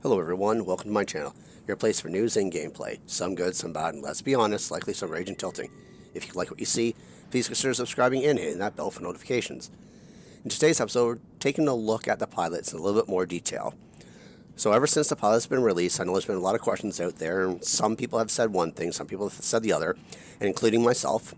Hello everyone, welcome to my channel, your place for news and gameplay. Some good, some bad, and let's be honest, likely some rage and tilting. If you like what you see, please consider subscribing and hitting that bell for notifications. In today's episode, we're taking a look at the pilots in a little bit more detail. So ever since the pilot's been released, I know there's been a lot of questions out there, and some people have said one thing, some people have said the other, and including myself.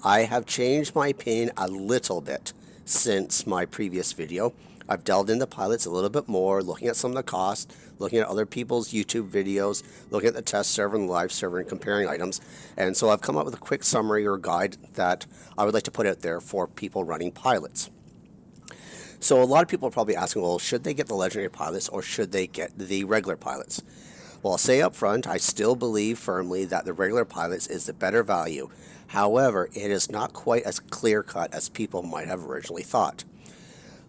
I have changed my opinion a little bit since my previous video. I've delved into pilots a little bit more, looking at some of the costs, looking at other people's YouTube videos, looking at the test server and the live server and comparing items. And so I've come up with a quick summary or guide that I would like to put out there for people running pilots. So a lot of people are probably asking, well, should they get the legendary pilots or should they get the regular pilots? Well, I'll say up front, I still believe firmly that the regular pilots is the better value. However, it is not quite as clear-cut as people might have originally thought.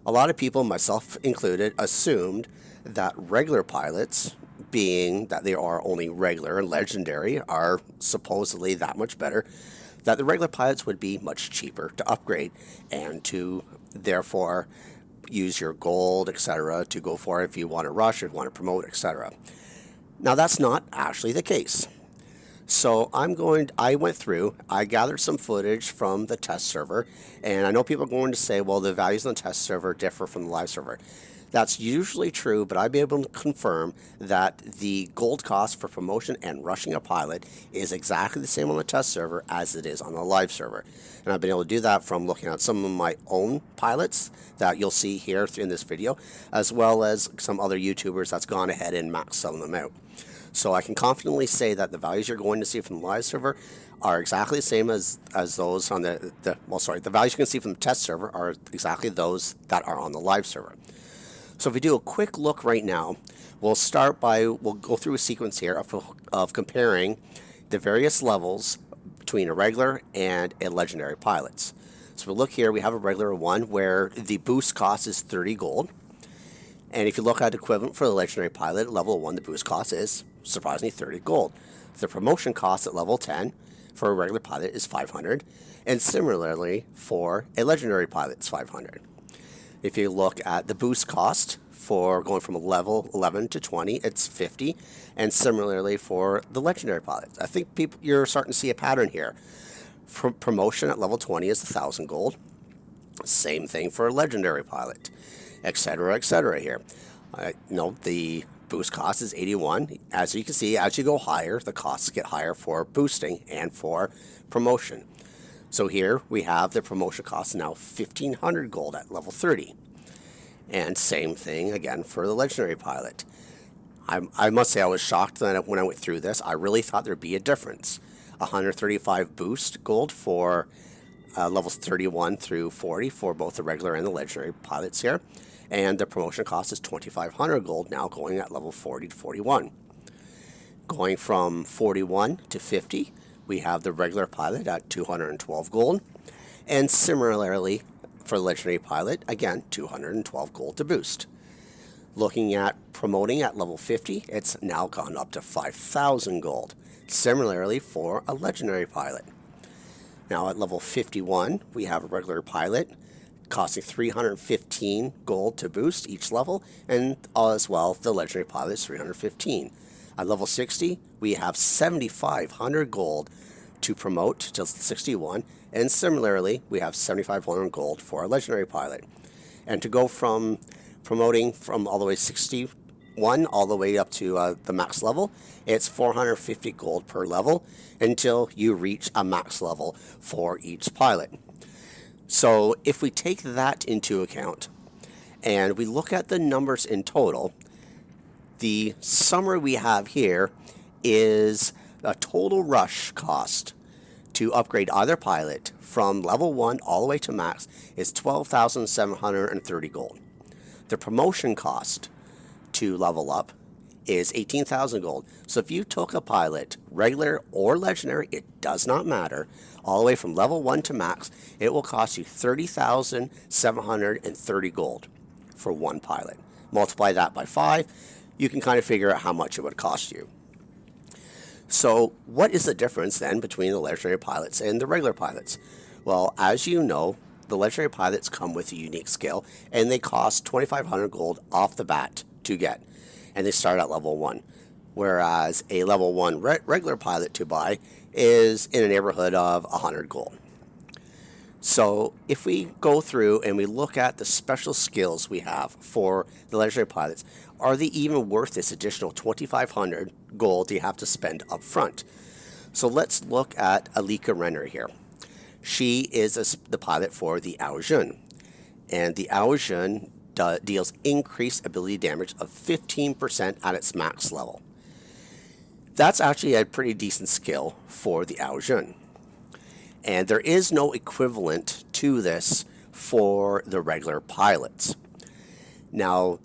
A lot of people, myself included, assumed that regular pilots, being that they are only regular and legendary, are supposedly that much better, that the regular pilots would be much cheaper to upgrade and to therefore use your gold, etc. to go for if you want to rush, if you want to promote, etc. Now that's not actually the case. So I went through, I gathered some footage from the test server, and I know people are going to say, well, the values on the test server differ from the live server. That's usually true, but I've been able to confirm that the gold cost for promotion and rushing a pilot is exactly the same on the test server as it is on the live server. And I've been able to do that from looking at some of my own pilots that you'll see here in this video, as well as some other YouTubers that's gone ahead and maxed some of them out. So I can confidently say that the values you're going to see from the live server are exactly the same as those on the values you can see from the test server are exactly those that are on the live server. So if we do a quick look right now, we'll go through a sequence here of comparing the various levels between a regular and a legendary pilots. So we look here, we have a regular one where the boost cost is 30 gold. And if you look at equivalent for the legendary pilot at level 1, the boost cost is surprisingly 30 gold. The promotion cost at level 10 for a regular pilot is 500, and similarly for a legendary pilot it's 500. If you look at the boost cost for going from level 11 to 20, it's 50, and similarly for the legendary pilots. I think you're starting to see a pattern here. For promotion at level 20 is 1,000 gold. Same thing for a legendary pilot, etc. here. The boost cost is 81. As you can see, as you go higher, the costs get higher for boosting and for promotion. So here we have the promotion cost now 1,500 gold at level 30. And same thing again for the legendary pilot. I must say I was shocked that when I went through this. I really thought there'd be a difference. 135 boost gold for levels 31 through 40 for both the regular and the legendary pilots here. And the promotion cost is 2,500 gold now going at level 40 to 41. Going from 41 to 50, we have the regular pilot at 212 gold. And similarly for the legendary pilot, again, 212 gold to boost. Looking at promoting at level 50, it's now gone up to 5,000 gold. Similarly for a legendary pilot. Now at level 51, we have a regular pilot costing 315 gold to boost each level, and as well the legendary pilot is 315. At level 60, we have 7,500 gold to promote to 61, and similarly we have 7,500 gold for a legendary pilot. And to go from promoting from all the way 61 all the way up to the max level, it's 450 gold per level until you reach a max level for each pilot. So if we take that into account and we look at the numbers in total, the summary we have here is a total rush cost to upgrade either pilot from level 1 all the way to max is 12,730 gold. The promotion cost to level up is 18,000 gold. So if you took a pilot, regular or legendary, it does not matter, all the way from level 1 to max, it will cost you 30,730 gold for one pilot. Multiply that by 5, you can kind of figure out how much it would cost you. So what is the difference then between the legendary pilots and the regular pilots? Well, as you know, the legendary pilots come with a unique skill, and they cost 2,500 gold off the bat to get. and they start at level 1. Whereas a level 1 regular pilot to buy is in a neighborhood of 100 gold. So if we go through and we look at the special skills we have for the legendary pilots, are they even worth this additional 2,500 gold you have to spend up front? So let's look at Alika Renner here. She is the pilot for the forJune, and the forJune deals increased ability damage of 15% at its max level. That's actually a pretty decent skill for the forJune. And there is no equivalent to this for the regular pilots. Now,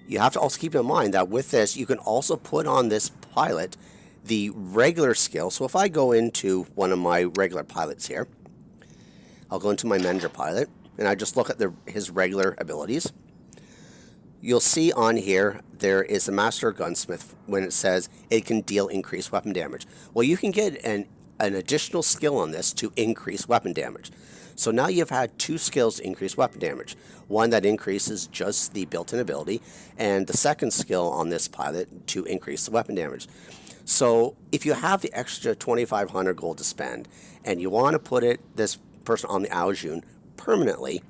you have to also keep in mind that with this, you can also put on this pilot the regular skill. So if I go into one of my regular pilots here, I'll go into my manager pilot, and I just look at his regular abilities. You'll see on here, there is a Master Gunsmith when it says it can deal increased weapon damage. Well, you can get an additional skill on this to increase weapon damage. So now you've had 2 skills to increase weapon damage. One that increases just the built-in ability, and the second skill on this pilot to increase the weapon damage. So if you have the extra 2,500 gold to spend, and you want to put this person on the forJune permanently,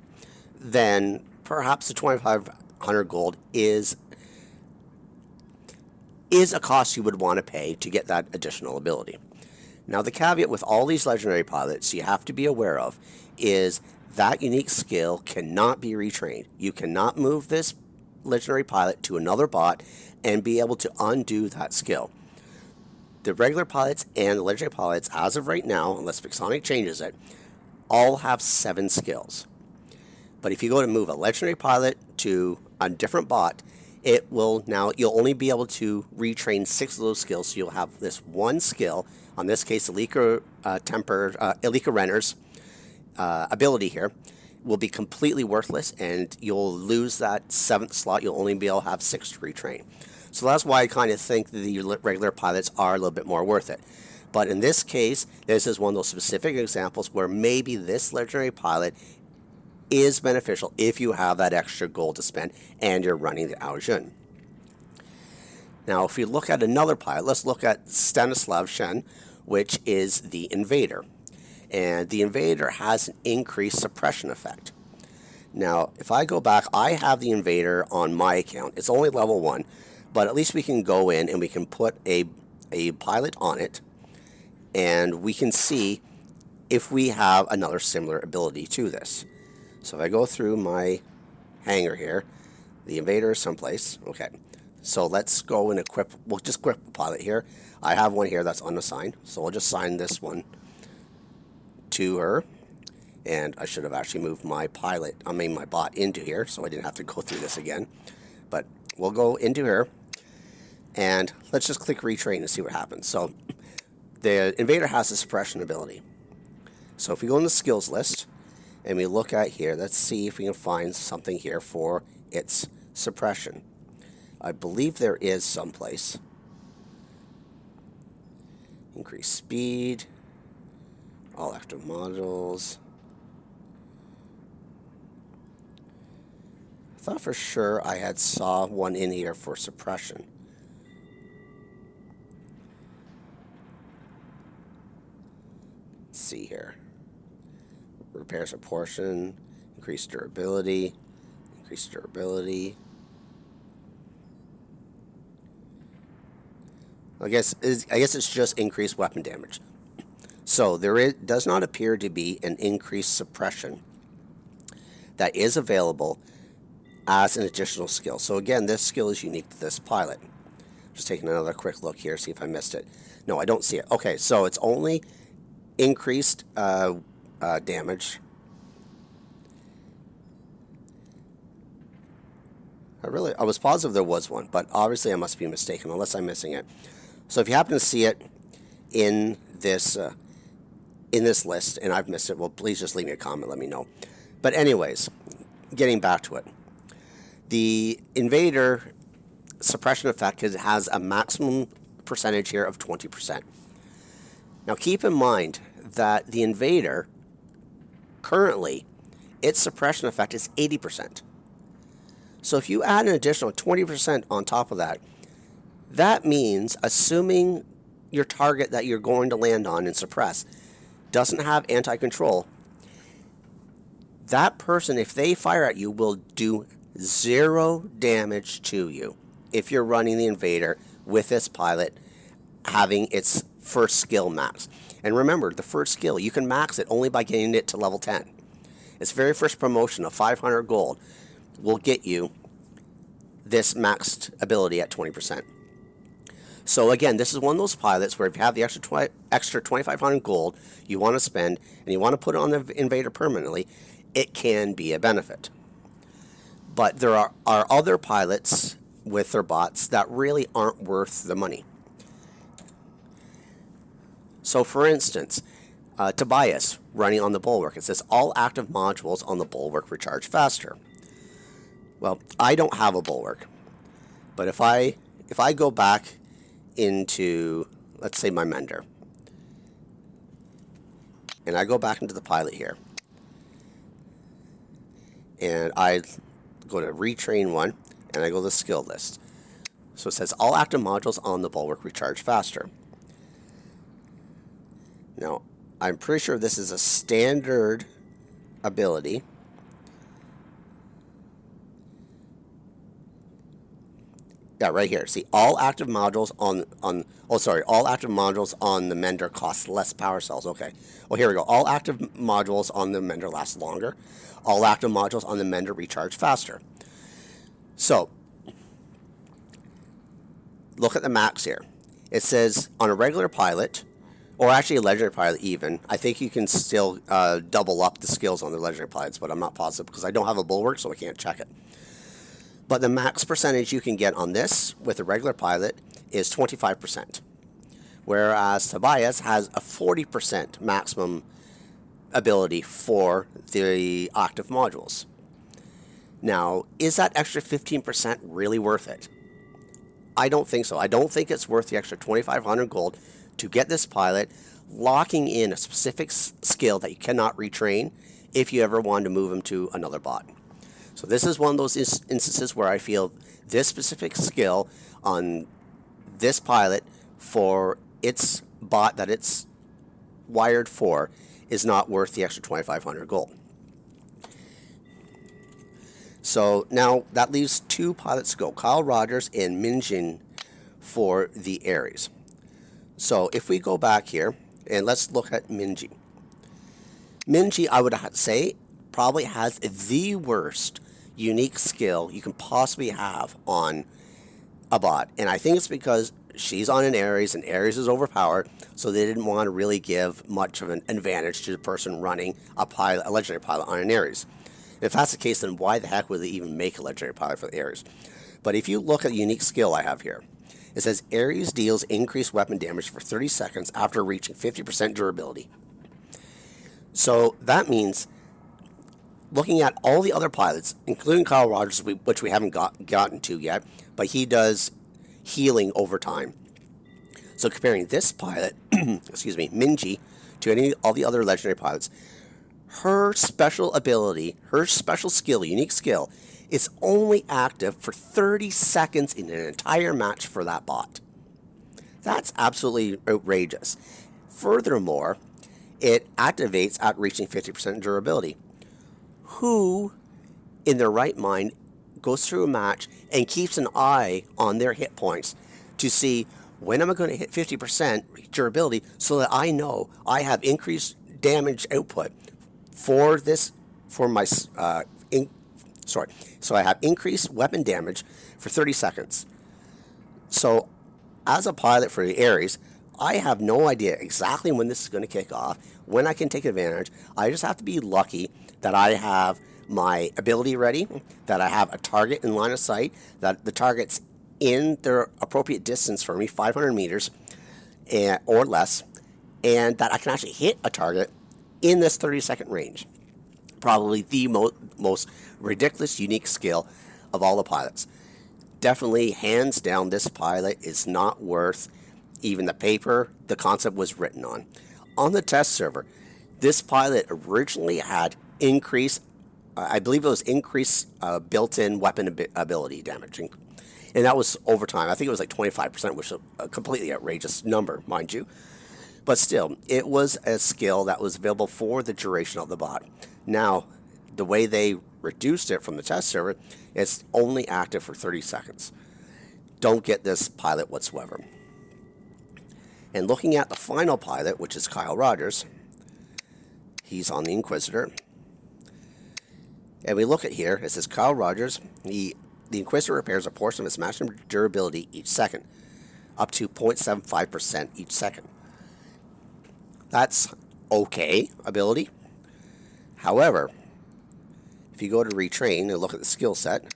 then perhaps the 2,500 gold is a cost you would want to pay to get that additional ability. Now, the caveat with all these legendary pilots you have to be aware of is that unique skill cannot be retrained. You cannot move this legendary pilot to another bot and be able to undo that skill. The regular pilots and the legendary pilots, as of right now, unless Pixonic changes it, all have 7 skills. But if you go to move a legendary pilot to a different bot, it will now, you'll only be able to retrain 6 of those skills. So you'll have this one skill, on this case, Alika Renner's ability here will be completely worthless, and you'll lose that 7th slot. You'll only be able to have 6 to retrain. So that's why I kind of think the regular pilots are a little bit more worth it. But in this case, this is one of those specific examples where maybe this legendary pilot is beneficial if you have that extra gold to spend and you're running the forJune. Now, if you look at another pilot, let's look at Stanislav Shen, which is the Invader. And the Invader has an increased suppression effect. Now, if I go back, I have the Invader on my account. It's only level 1, but at least we can go in and we can put a pilot on it, and we can see if we have another similar ability to this. So if I go through my hangar here, the Invader is someplace. Okay, so let's go and equip. We'll just equip a pilot here. I have one here that's unassigned, so we'll just assign this one to her. And I should have actually moved my my bot into here, so I didn't have to go through this again. But we'll go into her, and let's just click retrain and see what happens. So the Invader has a suppression ability. So if we go in the skills list, and we look at here, let's see if we can find something here for its suppression. I believe there is someplace. Increase speed, all active modules. I thought for sure I had saw one in here for suppression. Let's see here. Repairs a portion, increase durability, increase durability. I guess it's just increased weapon damage. So does not appear to be an increased suppression that is available as an additional skill. So again, this skill is unique to this pilot. Just taking another quick look here, see if I missed it. No, I don't see it. Okay, so it's only increased damage. I was positive there was one, but obviously I must be mistaken unless I'm missing it. So if you happen to see it in this list and I've missed it, well, please just leave me a comment, let me know. But anyways, getting back to it, the Invader suppression effect has a maximum percentage here of 20%. Now keep in mind that the Invader currently, its suppression effect is 80%. So if you add an additional 20% on top of that, that means, assuming your target that you're going to land on and suppress doesn't have anti-control, that person, if they fire at you, will do 0 damage to you if you're running the Invader with this pilot having its first skill max. And remember, the first skill, you can max it only by getting it to level 10. Its very first promotion of 500 gold will get you this maxed ability at 20%. So again, this is one of those pilots where if you have the extra 2,500 gold you want to spend and you want to put it on the Invader permanently, it can be a benefit. But there are other pilots with their bots that really aren't worth the money. So for instance, Tobias running on the Bulwark, it says all active modules on the Bulwark recharge faster. Well, I don't have a Bulwark, but if I go back into, let's say, my Mender, and I go back into the pilot here, and I go to retrain one, and I go to the skill list. So it says all active modules on the Bulwark recharge faster. Now, I'm pretty sure this is a standard ability. Yeah, right here. See, all active modules all active modules on the Mender cost less power cells. Okay. Well, here we go. All active modules on the Mender last longer. All active modules on the Mender recharge faster. So, look at the max here. It says on a regular pilot, or actually a legendary pilot even, I think you can still double up the skills on the legendary pilots, but I'm not positive because I don't have a Bulwark, so I can't check it. But the max percentage you can get on this with a regular pilot is 25%, whereas Tobias has a 40% maximum ability for the active modules. Now, is that extra 15% really worth it? I don't think so. I don't think it's worth the extra 2,500 gold to get this pilot, locking in a specific skill that you cannot retrain if you ever want to move him to another bot. So this is one of those instances where I feel this specific skill on this pilot for its bot that it's wired for is not worth the extra 2,500 gold. So now that leaves 2 pilots to go, Kyle Rogers and Minji for the Ares. So if we go back here and let's look at Minji. Minji, I would say, probably has the worst unique skill you can possibly have on a bot. And I think it's because she's on an Ares and Ares is overpowered, so they didn't want to really give much of an advantage to the person running a legendary pilot on an Ares. If that's the case, then why the heck would they even make a legendary pilot for the Ares? But if you look at the unique skill I have here, it says Ares deals increased weapon damage for 30 seconds after reaching 50% durability. So that means, looking at all the other pilots, including Kyle Rogers, which we haven't gotten to yet, but he does healing over time. So comparing this pilot, excuse me, Minji, to all the other legendary pilots, her special ability, her special skill, unique skill, is only active for 30 seconds in an entire match for that bot. That's absolutely outrageous. Furthermore, it activates at reaching 50% durability. Who, in their right mind, goes through a match and keeps an eye on their hit points to see when am I going to hit 50% durability so that I know I have increased damage output for my so I have increased weapon damage for 30 seconds. So as a pilot for the Ares, I have no idea exactly when this is going to kick off, when I can take advantage. I just have to be lucky that I have my ability ready, that I have a target in line of sight, that the target's in their appropriate distance for me, 500 meters or less, and that I can actually hit a target in this 30-second range. Probably the most ridiculous, unique skill of all the pilots. Definitely, hands down, this pilot is not worth even the paper the concept was written on. On the test server, this pilot originally had increased I believe it was increased built-in weapon ability damage. And that was over time. I think it was like 25%, which is a completely outrageous number, mind you. But still, it was a skill that was available for the duration of the bot. Now, the way they reduced it from the test server, it's only active for 30 seconds. Don't get this pilot whatsoever. And looking at the final pilot, which is Kyle Rogers, he's on the Inquisitor. And we look at here, it says Kyle Rogers, the Inquisitor repairs a portion of its maximum durability each second, up to 0.75% each second. That's okay ability. However, if you go to retrain and look at the skill set,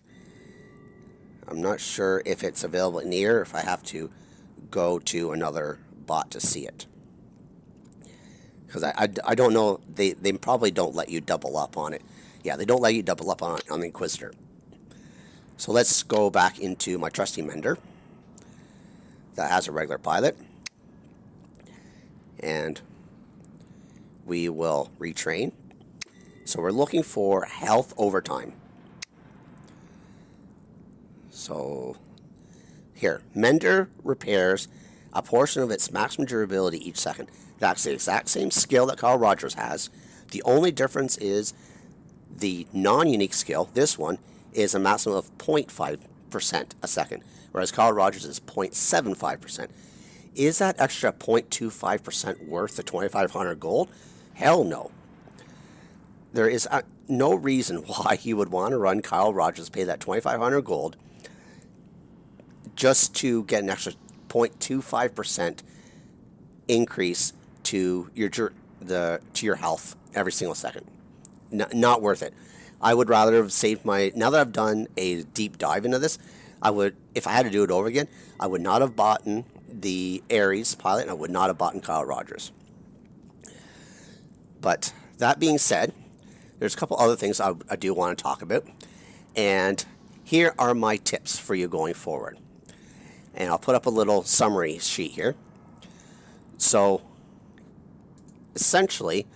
I'm not sure if it's available in here, if I have to go to another bot to see it. Because I don't know, they probably don't let you double up on it. Yeah, they don't let you double up on the Inquisitor. So let's go back into my trusty Mender that has a regular pilot. And we will retrain. So we're looking for health overtime. So here, Mender repairs a portion of its maximum durability each second. That's the exact same skill that Kyle Rogers has. The only difference is the non-unique skill, this one, is a maximum of 0.5% a second, whereas Kyle Rogers is 0.75%. Is that extra 0.25% worth the 2,500 gold? Hell no. There is no reason why you would want to run Kyle Rogers, pay that 2,500 gold, just to get an extra 0.25% increase to your health every single second. Not worth it. I would rather have saved my... Now that I've done a deep dive into this, I would, if I had to do it over again, I would not have bought the Ares pilot, and I would not have bought Kyle Rogers. But that being said, there's a couple other things I do want to talk about. And here are my tips for you going forward. And I'll put up a little summary sheet here. So, essentially,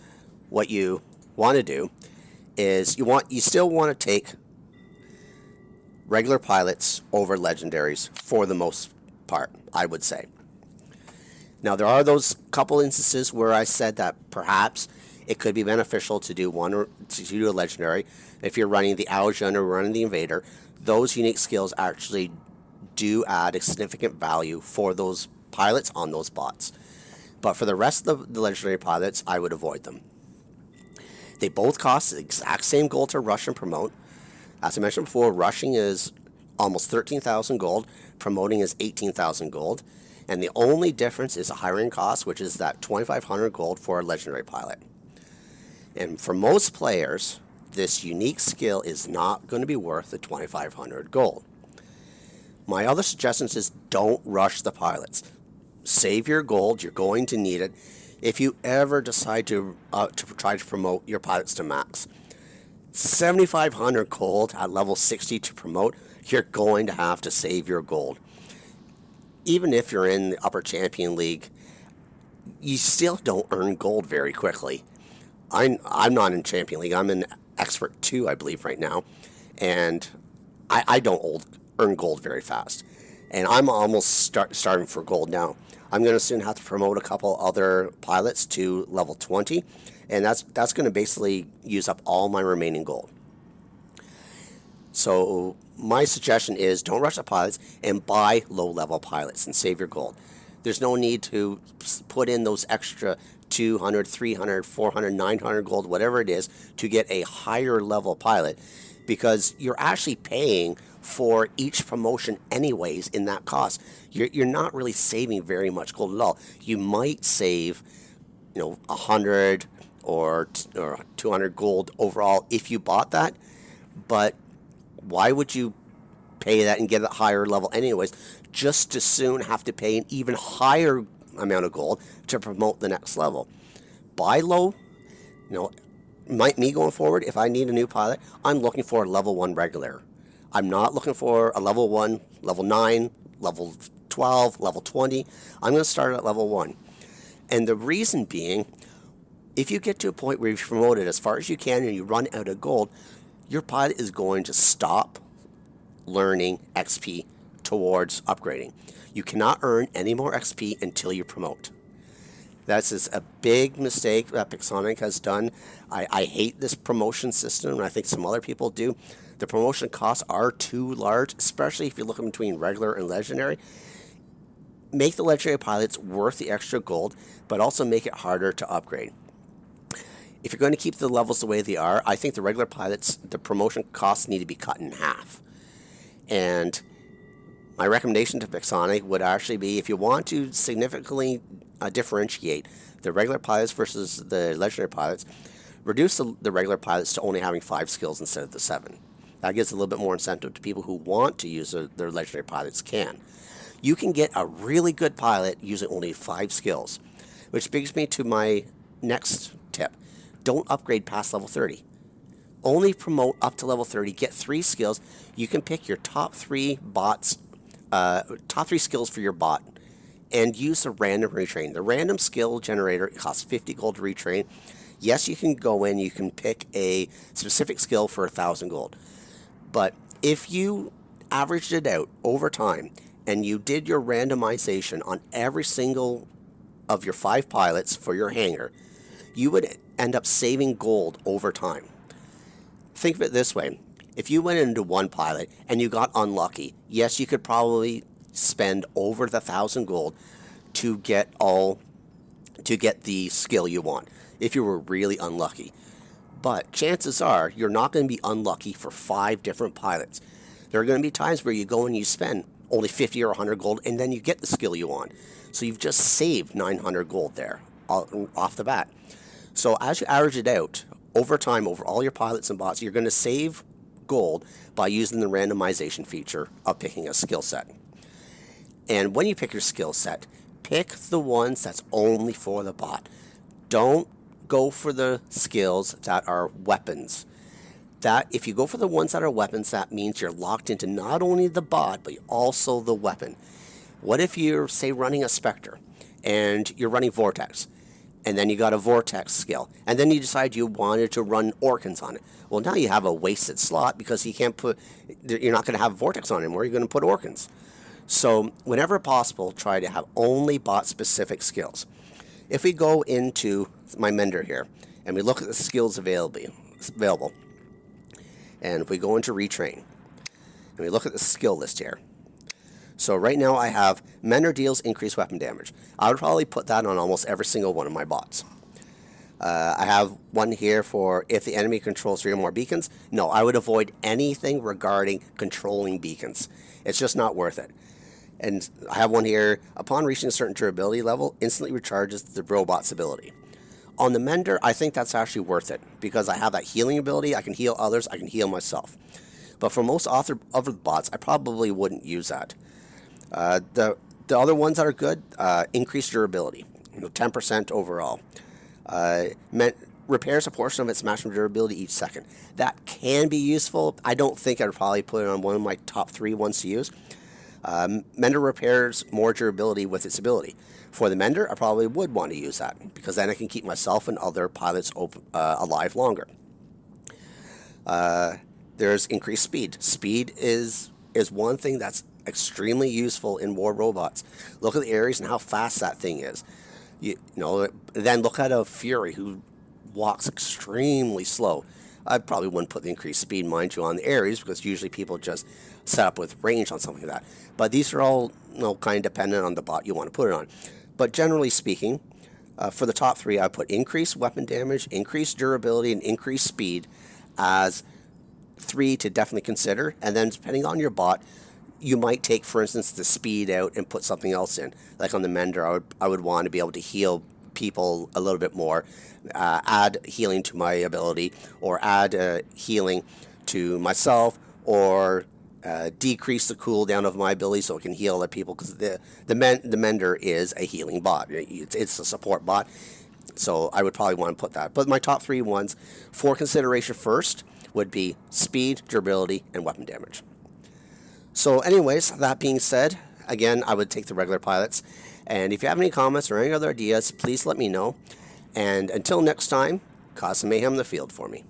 what you want to do is you still want to take regular pilots over legendaries for the most part, I would say. Now, there are those couple instances where I said that perhaps it could be beneficial to do a legendary. If you're running the Aljan or running the Invader, those unique skills actually do add a significant value for those pilots on those bots. But for the rest of the legendary pilots, I would avoid them. They both cost the exact same gold to rush and promote. As I mentioned before, rushing is almost 13,000 gold, promoting is 18,000 gold, and the only difference is a hiring cost, which is that 2,500 gold for a legendary pilot. And for most players, this unique skill is not going to be worth the 2,500 gold. My other suggestion is don't rush the pilots. Save your gold, you're going to need it. If you ever decide to try to promote your pilots to max, 7,500 gold at level 60 to promote, you're going to have to save your gold. Even if you're in the upper champion league, you still don't earn gold very quickly. I'm not in champion league. I'm in expert 2, I believe, right now, and I don't earn gold very fast. And I'm almost starting for gold now. I'm going to soon have to promote a couple other pilots to level 20, and that's going to basically use up all my remaining gold. So my suggestion is don't rush the pilots and buy low-level pilots and save your gold. There's no need to put in those extra 200, 300, 400, 900 gold, whatever it is, to get a higher level pilot, because you're actually paying for each promotion anyways in that cost. You're not really saving very much gold at all. You might save, 100 or 200 gold overall if you bought that, but why would you pay that and get a higher level anyways, just to soon have to pay an even higher amount of gold to promote the next level? Buy low. Me going forward, if I need a new pilot, I'm looking for a level 1 regular. I'm not looking for a level 1, level 9, level 12, level 20. I'm going to start at level 1. And the reason being, if you get to a point where you've promoted as far as you can and you run out of gold, your pilot is going to stop learning XP towards upgrading. You cannot earn any more XP until you promote. That's just a big mistake that Pixonic has done. I hate this promotion system, and I think some other people do. The promotion costs are too large, especially if you're looking between regular and legendary. Make the legendary pilots worth the extra gold, but also make it harder to upgrade. If you're going to keep the levels the way they are, I think the regular pilots, the promotion costs need to be cut in half. And my recommendation to Pixonic would actually be, if you want to significantly differentiate the regular pilots versus the legendary pilots, reduce the regular pilots to only having 5 skills instead of the 7. That gives a little bit more incentive to people who want to use their legendary pilots can. You can get a really good pilot using only 5 skills, which brings me to my next tip. Don't upgrade past level 30. Only promote up to level 30. Get 3 skills. You can pick your top 3 bots, top 3 skills for your bot, and use a random retrain. The random skill generator costs 50 gold to retrain. Yes, you can go in, you can pick a specific skill for 1,000 gold. But if you averaged it out over time and you did your randomization on every single of your 5 pilots for your hangar, you would end up saving gold over time. Think of it this way. If you went into one pilot and you got unlucky, yes, you could probably spend over the 1,000 gold to get the skill you want if you were really unlucky. But chances are you're not going to be unlucky for 5 different pilots. There are going to be times where you go and you spend only 50 or 100 gold and then you get the skill you want. So you've just saved 900 gold there off the bat. So as you average it out over time, over all your pilots and bots, you're going to save gold by using the randomization feature of picking a skill set. And when you pick your skill set, pick the ones that's only for the bot. Don't go for the skills that are weapons. That if you go for the ones that are weapons, that means you're locked into not only the bot, but also the weapon. What if you're, say, running a Spectre, and you're running Vortex, and then you got a Vortex skill, and then you decide you wanted to run Orkans on it? Well, now you have a wasted slot because you're not going to have Vortex on anymore, you're going to put Orkans. So, whenever possible, try to have only bot-specific skills. If we go into my Mender here, and we look at the skills available, and if we go into Retrain, and we look at the skill list here. So right now I have Mender deals increased weapon damage. I would probably put that on almost every single one of my bots. I have one here for if the enemy controls 3 or more beacons. No, I would avoid anything regarding controlling beacons. It's just not worth it. And I have one here, upon reaching a certain durability level, instantly recharges the robot's ability. On the Mender, I think that's actually worth it, because I have that healing ability, I can heal others, I can heal myself. But for most other bots, I probably wouldn't use that. The other ones that are good, increased durability, 10% overall. Repairs a portion of its maximum durability each second. That can be useful. I don't think I'd probably put it on one of my top 3 ones to use. Mender repairs more durability with its ability. For the Mender, I probably would want to use that, because then I can keep myself and other pilots alive longer. There's increased speed. Speed is one thing that's extremely useful in war robots. Look at the Ares and how fast that thing is. Then look at a Fury who walks extremely slow. I probably wouldn't put the increased speed, mind you, on the Ares, because usually people just set up with range on something like that. But these are all kind of dependent on the bot you want to put it on. But generally speaking, for the top 3, I put increased weapon damage, increased durability, and increased speed as 3 to definitely consider. And then depending on your bot, you might take, for instance, the speed out and put something else in. Like on the Mender, I would want to be able to heal people a little bit more, add healing to my ability, or add healing to myself, or decrease the cooldown of my ability so it can heal other people, because the Mender is a healing bot. It's a support bot, so I would probably want to put that. But my top 3 ones for consideration first would be speed, durability, and weapon damage. So anyways, that being said, again, I would take the regular pilots. And if you have any comments or any other ideas, please let me know. And until next time, cause some mayhem in the field for me.